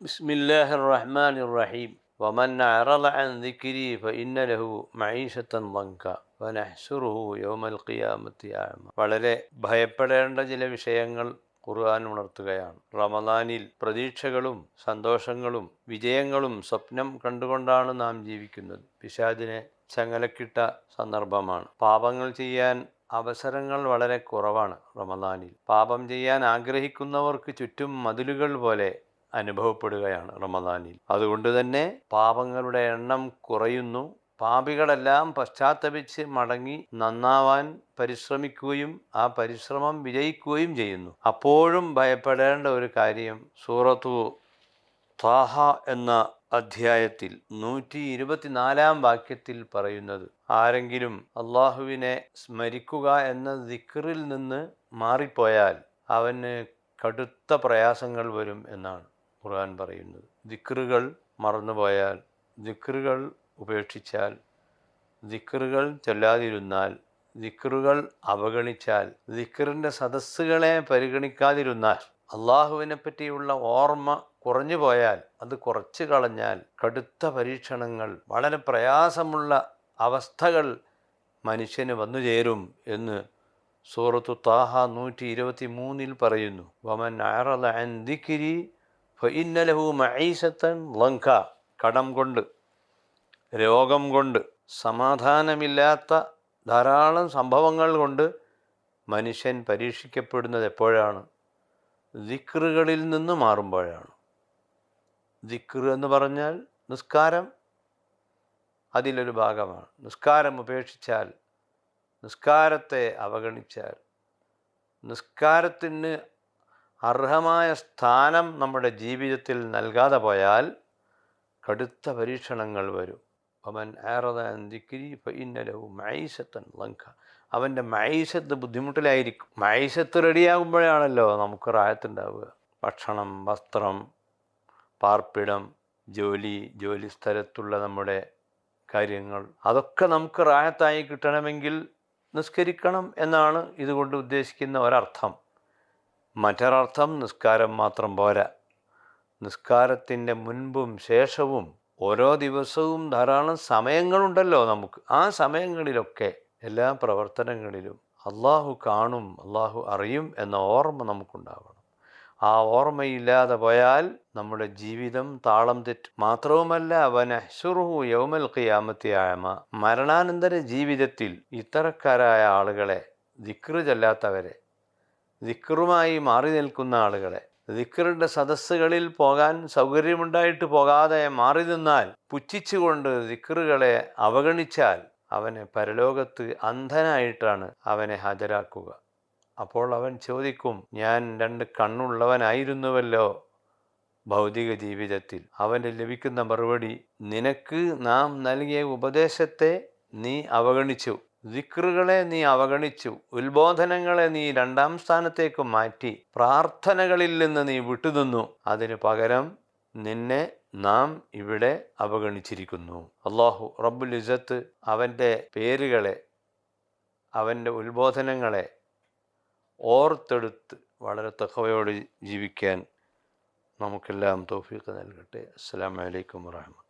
بسم الله الرحمن الرحيم ومن أعرض عن ذكري فإن له معيشة ضنكا ونحشره يوم القيامة أعمى. വളരെ ഭയപ്പെടേണ്ട ചില വിഷയങ്ങൾ ഖുർആൻ ഉണർത്തുകയാണ്. റമദാനിൽ പ്രതീക്ഷകളും സന്തോഷങ്ങളും വിജയങ്ങളും സ്വപ്നം കണ്ടുകൊണ്ടാണ് നാം ജീവിക്കുന്നത്. പിശാചിനെ ചങ്ങലക്കിട്ട സന്ദർഭമാണ്. പാപങ്ങൾ ചെയ്യാൻ അവസരങ്ങൾ വളരെ കുറവാണ്. റമദാനിൽ പാപം ചെയ്യാൻ ആഗ്രഹിക്കുന്നവർക്ക് ചുറ്റും മതിലുകൾ പോലെ അനുഭവപ്പെടുകയാണ് റമദാനിൽ. അതുകൊണ്ട് തന്നെ പാപങ്ങളുടെ എണ്ണം കുറയുന്നു. പാപികളെല്ലാം പശ്ചാത്തപിച്ച് മടങ്ങി നന്നാവാൻ പരിശ്രമിക്കുകയും ആ പരിശ്രമം വിജയിക്കുകയും ചെയ്യുന്നു. അപ്പോഴും ഭയപ്പെടേണ്ട ഒരു കാര്യം സൂറത്തു ത്വാഹ എന്ന അധ്യായത്തിൽ 124 വാക്യത്തിൽ പറയുന്നത്, ആരെങ്കിലും അള്ളാഹുവിനെ സ്മരിക്കുക എന്ന ദിക്റിൽ നിന്ന് മാറിപ്പോയാൽ അവന് കടുത്ത പ്രയാസങ്ങൾ വരും എന്നാണ് ഖുർആൻ പറയുന്നത്. ദിക്റുകൾ മറന്നുപോയാൽ, ദിക്റുകൾ ഉപേക്ഷിച്ചാൽ, ദിക്റുകൾ ചൊല്ലാതിരുന്നാൽ, ദിക്റുകൾ അവഗണിച്ചാൽ, ദിക്റിൻ്റെ സദസ്സുകളെ പരിഗണിക്കാതിരുന്നാൽ, അള്ളാഹുവിനെ പറ്റിയുള്ള ഓർമ്മ കുറഞ്ഞു പോയാൽ, അത് കുറച്ച് കളഞ്ഞാൽ കടുത്ത പരീക്ഷണങ്ങൾ, വളരെ പ്രയാസമുള്ള അവസ്ഥകൾ മനുഷ്യന് വന്നു ചേരും എന്ന് സൂറത്തു ത്വാഹ 123 പറയുന്നു. വമൻ അഅറദ അൻ ദിക്രി ഫഇന്ന ലഹു മഈശത്തൻ ളൻക. കടം കൊണ്ട്, രോഗം കൊണ്ട്, സമാധാനമില്ലാത്ത ധാരാളം സംഭവങ്ങൾ കൊണ്ട് മനുഷ്യൻ പരീക്ഷിക്കപ്പെടുന്നത് എപ്പോഴാണ്? ദിക്റുകളിൽ നിന്ന് മാറുമ്പോഴാണ്. ദിക്ർ എന്ന് പറഞ്ഞാൽ നിസ്കാരം അതിലൊരു ഭാഗമാണ്. നിസ്കാരം ഉപേക്ഷിച്ചാൽ, നിസ്കാരത്തെ അവഗണിച്ചാൽ, നിസ്കാരത്തിന് അർഹമായ സ്ഥാനം നമ്മുടെ ജീവിതത്തിൽ നൽകാതെ പോയാൽ കടുത്ത പരീക്ഷണങ്ങൾ വരും. അവൻ അഅറദ അൻ ദിക്രി ഫഇന്ന ലഹു മഈശത്തൻ ളൻക. അവൻ്റെ മഈശത്ത് ബുദ്ധിമുട്ടിലായിരിക്കും. മഈശത്ത് റെഡിയാകുമ്പോഴാണല്ലോ നമുക്ക് റാഹത്തുണ്ടാവുക. ഭക്ഷണം, വസ്ത്രം, പാർപ്പിടം, ജോലി സ്ഥലത്തുള്ള നമ്മുടെ കാര്യങ്ങൾ, അതൊക്കെ നമുക്ക് റാഹത്തായി കിട്ടണമെങ്കിൽ നിസ്കരിക്കണം എന്നാണ് ഇതുകൊണ്ട് ഉദ്ദേശിക്കുന്ന ഒരർത്ഥം. മറ്റൊരർത്ഥം, നിസ്കാരം മാത്രം പോരാ. നിസ്കാരത്തിൻ്റെ മുൻപും ശേഷവും ഓരോ ദിവസവും ധാരാളം സമയങ്ങളുണ്ടല്ലോ നമുക്ക്. ആ സമയങ്ങളിലൊക്കെ, എല്ലാ പ്രവർത്തനങ്ങളിലും അള്ളാഹു കാണും, അള്ളാഹു അറിയും എന്ന ഓർമ്മ നമുക്കുണ്ടാവണം. ആ ഓർമ്മയില്ലാതെ പോയാൽ നമ്മുടെ ജീവിതം താളം തെറ്റും. മാത്രവുമല്ല, വനഹ്ശുറുഹു യൗമൽ ഖിയാമത്തി അഅമ. മരണാനന്തര ജീവിതത്തിൽ ഇത്തരക്കാരായ ആളുകളെ, ദിക്റ് ചൊല്ലാത്തവരെ, ദിക്റുമായി മാറി നിൽക്കുന്ന ആളുകളെ, ദിക്റിൻ്റെ സദസ്സുകളിൽ പോകാൻ സൗകര്യമുണ്ടായിട്ട് പോകാതെ മാറി നിന്നാൽ, പുച്ഛിച്ചുകൊണ്ട് ദിക്റുകളെ അവഗണിച്ചാൽ, അവനെ പരലോകത്ത് അന്ധനായിട്ടാണ് അവനെ ഹാജരാക്കുക. അപ്പോൾ അവൻ ചോദിക്കും, ഞാൻ 2 കണ്ണുള്ളവനായിരുന്നുവല്ലോ ഭൗതിക ജീവിതത്തിൽ. അവന് ലഭിക്കുന്ന മറുപടി, നിനക്ക് നാം നൽകിയ ഉപദേശത്തെ നീ അവഗണിച്ചു, ദിക്റുകളെ നീ അവഗണിച്ചു, ഉത്ബോധനങ്ങളെ നീ 2ാം സ്ഥാനത്തേക്ക് മാറ്റി, പ്രാർത്ഥനകളിൽ നിന്ന് നീ വിട്ടുനിന്നു. അതിനു പകരം നിന്നെ നാം ഇവിടെ അവഗണിച്ചിരിക്കുന്നു. അള്ളാഹു റബ്ബുൽ ഇസ്സത്ത് അവൻ്റെ പേരുകളെ, അവൻ്റെ ഉത്ബോധനങ്ങളെ ഓർത്തെടുത്ത് വളരെ തഖ്വയോടെ ജീവിക്കാൻ നമുക്കെല്ലാം തൗഫീഖ് നൽകട്ടെ. അസ്സലാമു അലൈക്കും വറഹ്മത്തുള്ളാഹി.